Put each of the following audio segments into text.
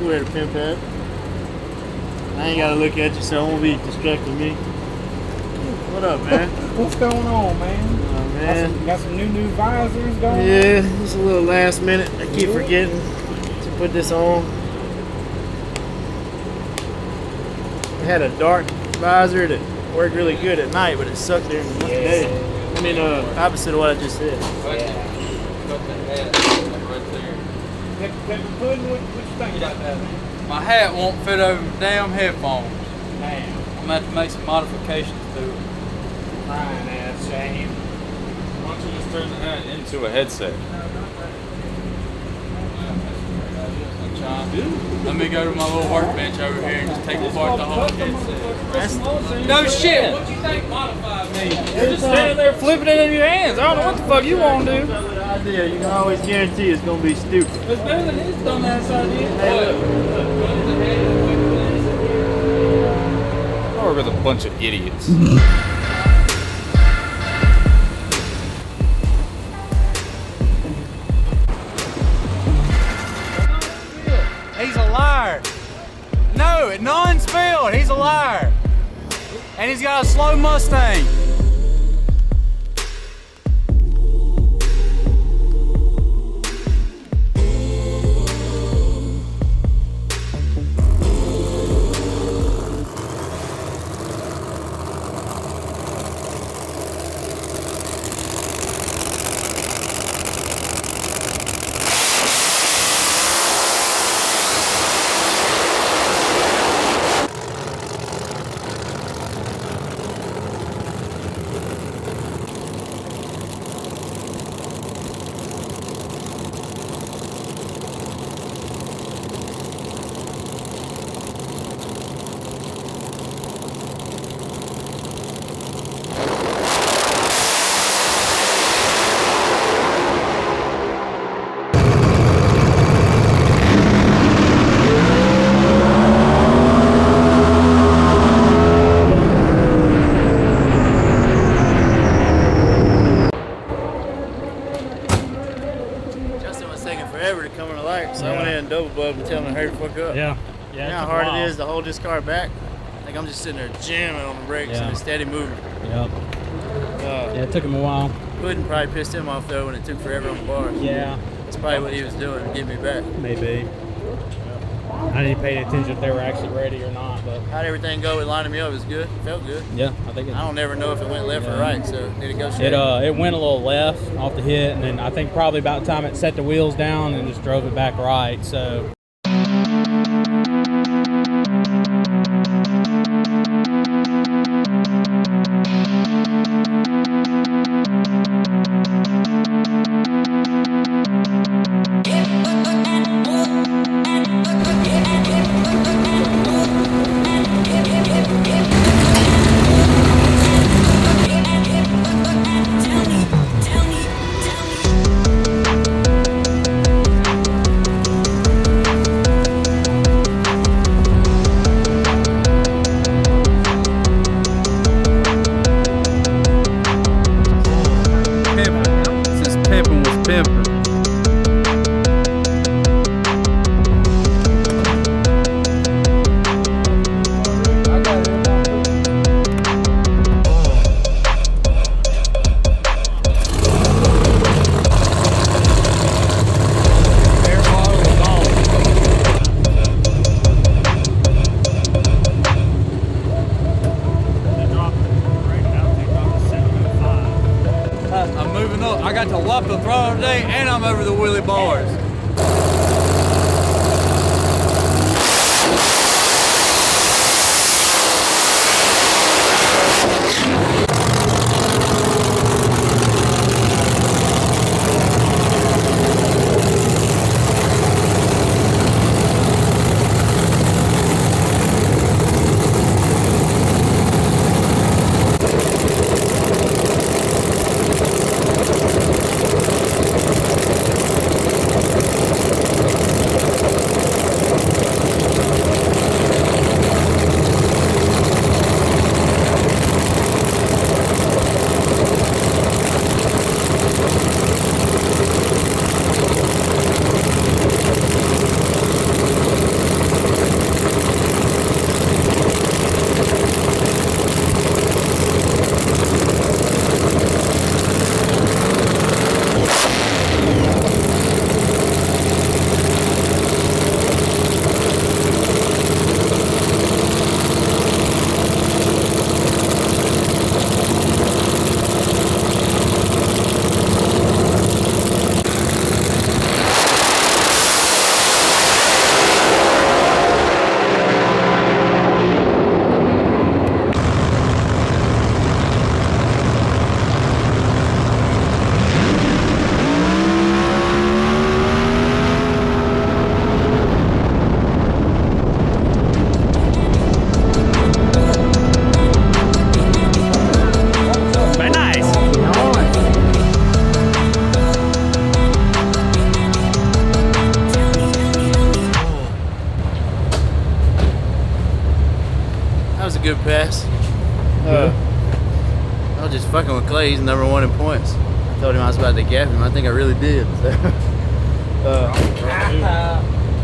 cool at a pin pad. I ain't gotta look at you, so it won't be distracting me. What up, man? What's going on, man? Oh, man. Got some new visors going? Yeah, it's a little last minute. I keep forgetting to put this on. I had a dark visor that worked really good at night, but it sucked during the day. I mean, opposite of what I just said. Pepper pudding, what you think about that, man? My hat won't fit over the damn headphones. Man, I'm gonna have to make some modifications to it. crying ass shame. Why don't you just turn the hat into a headset? Let me go to my little workbench over here and just take apart the whole headset. No shit! What you think modified me? You're just standing there flipping it in your hands. I don't know what the fuck you want to do. Idea. You can always guarantee it's gonna be stupid. It's better than his dumbass idea. Or with a bunch of idiots. He's a liar. No, none's spilled. He's a liar. And he's got a slow Mustang. Bub and tell him to hurry the fuck up. Yeah. You know how hard it is to hold this car back? Like I'm just sitting there jamming on the brakes and it's steady moving. Yep. Yeah, it took him a while. Pudding probably pissed him off though when it took forever on the bars. Yeah. That's probably what he was doing to get me back. Maybe. I didn't pay attention if they were actually ready or not, but how'd everything go with lining me up? It was good. It felt good. Yeah, I think it. I don't never know if it went left or right, so did it go straight? It went a little left off the hit, and then I think probably about the time it set the wheels down and just drove it back right. So. I got to walk the throttle today and I'm over the wheelie bars. good pass. I was just fucking with Clay. He's number 1 in points. I told him I was about to gap him. I think I really did.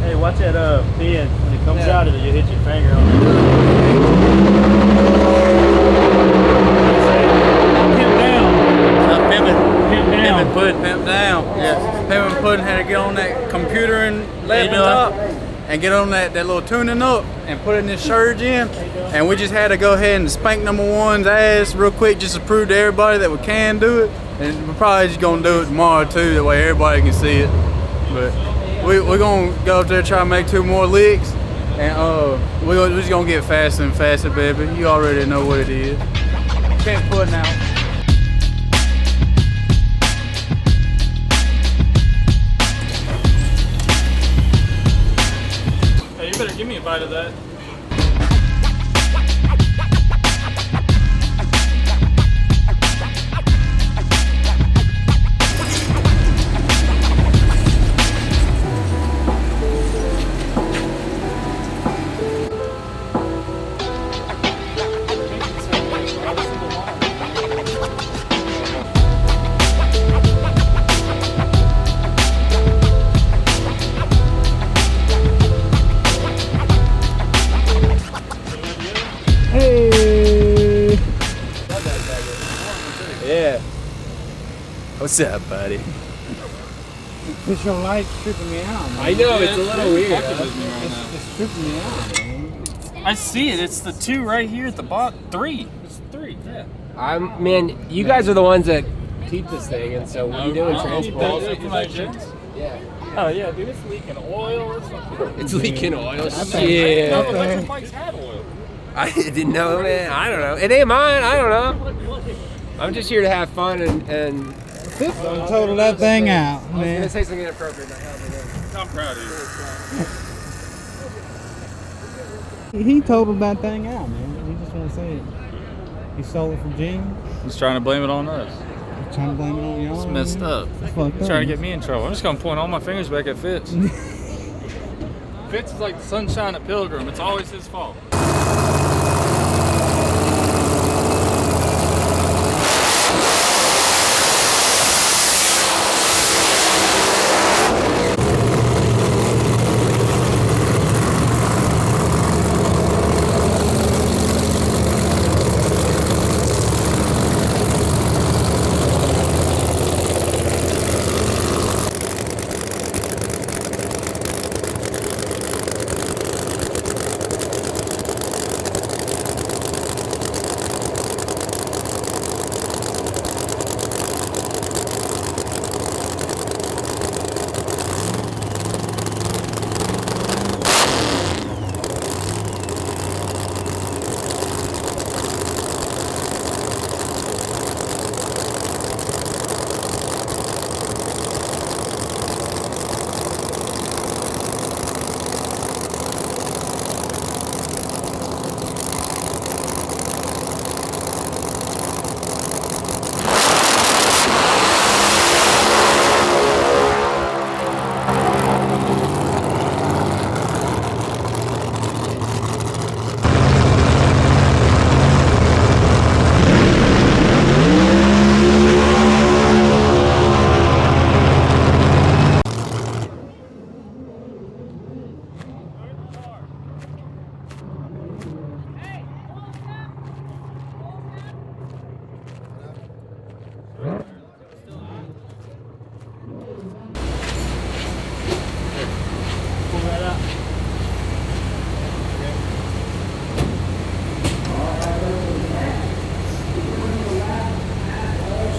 Hey, watch that pin. When it comes out of it, you hit your finger on it. Pimp down. Pimp down. Yeah. Pimp and Puddin' had to get on that computer and laptop and get on that little tuning up and put in this surge in. And we just had to go ahead and spank number 1's ass real quick just to prove to everybody that we can do it. And we're probably just gonna do it tomorrow too, that way everybody can see it. But we're gonna go up there and try to make 2 more licks. And we're just gonna get faster and faster, baby. You already know what it is. Pimp Puddin' out. Hey, you better give me a bite of that. Yeah. What's up, buddy? Because your light's tripping me out, man. I know, it's a little weird. It's tripping me out, man. I see it. It's the 2 right here at the bottom. 3. It's 3. Yeah. Man, you guys are the ones that keep this thing, and so what are you doing, transport? Yeah. Oh yeah, dude, it's leaking oil. It's leaking oil. Yeah. No, electric bikes had oil. I didn't know, man. I don't know. It ain't mine. I don't know. I'm just here to have fun and Don't total that thing out, I was man. gonna say something inappropriate. I'm proud of you. He totaled that thing out, man. He just want to say it. He sold it for Gene. He's trying to blame it on us. He's trying to blame it on y'all. It's messed man. up. It's fucked He's up. trying to get me in trouble. I'm just gonna point all my fingers back at Fitz. Fitz is like the sunshine at Pilgrim. It's always his fault.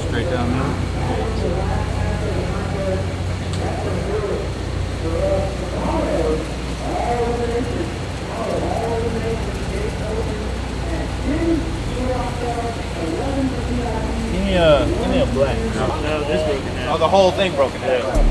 Straight down there. Give me a black. No, this broken down. Oh, the whole thing broken down.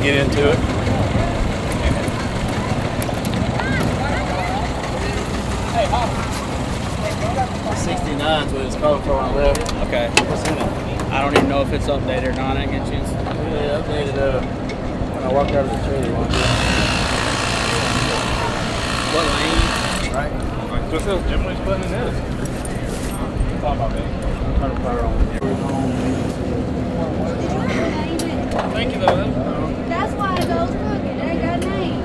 get into it. 69 is what it's called for when I left. Okay. What's in it? I don't even know if it's updated or not. I get a chance. Yeah, updated when I walked out of the trailer one day. What lane? Right? Like, what's else? Jim was putting in this. Thought about that. Turn the power on. Thank you, though. That's why it goes crooked. It ain't got a name.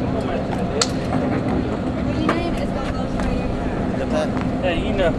When you name it, it's gonna go straight. Hey, you know.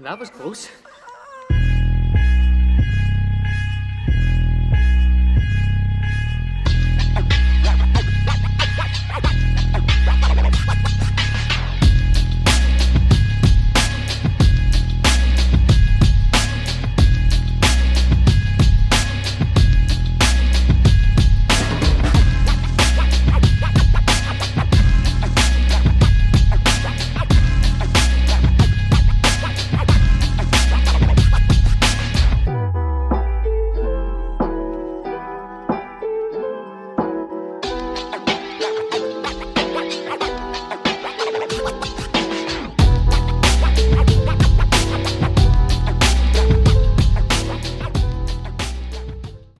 That was close.